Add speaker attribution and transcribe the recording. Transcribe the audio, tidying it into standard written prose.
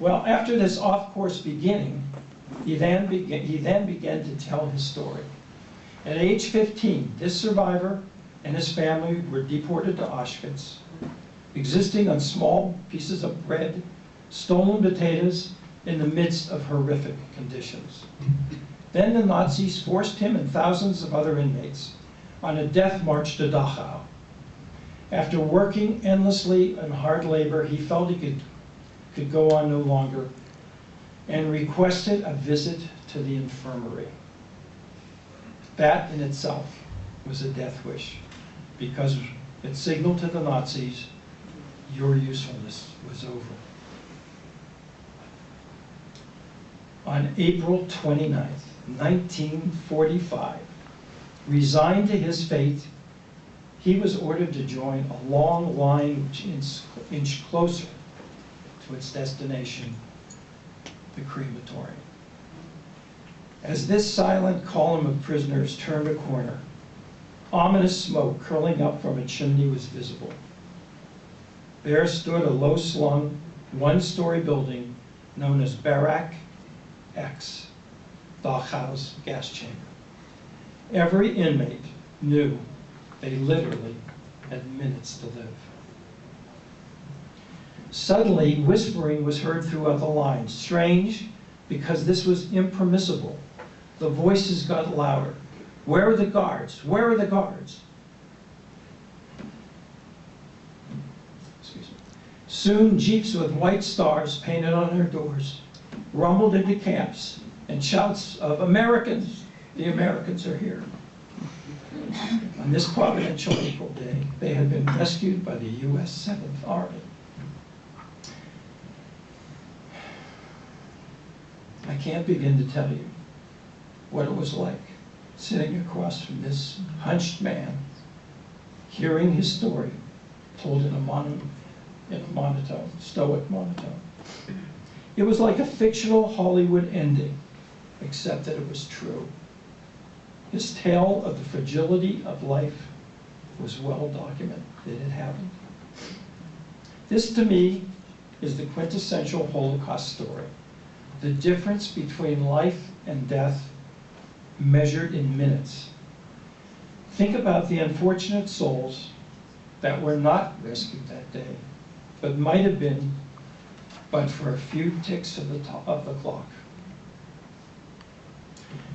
Speaker 1: Well, after this off-course beginning, he then began to tell his story. At age 15, this survivor and his family were deported to Auschwitz, existing on small pieces of bread, stolen potatoes, in the midst of horrific conditions. Then the Nazis forced him and thousands of other inmates on a death march to Dachau. After working endlessly and hard labor, he felt he could go on no longer and requested a visit to the infirmary. That in itself was a death wish, because it signaled to the Nazis, your usefulness was over. On April 29th, 1945, resigned to his fate, he was ordered to join a long line which inched closer to its destination, the crematorium. As this silent column of prisoners turned a corner, ominous smoke curling up from a chimney was visible. There stood a low-slung, one-story building known as Barrack X, Dachau's gas chamber. Every inmate knew they literally had minutes to live. Suddenly, whispering was heard throughout the line. Strange, because this was impermissible. The voices got louder. Where are the guards? Where are the guards? Excuse me. Soon, jeeps with white stars painted on their doors rumbled into camps, and shouts of Americans, the Americans are here. On this providential April day, they had been rescued by the U.S. 7th Army. I can't begin to tell you what it was like sitting across from this hunched man, hearing his story told in a monotone, stoic monotone. It was like a fictional Hollywood ending, except that it was true. His tale of the fragility of life was well documented. It had happened. This, to me, is the quintessential Holocaust story. The difference between life and death measured in minutes. Think about the unfortunate souls that were not rescued that day, but might have been, but for a few ticks of the clock.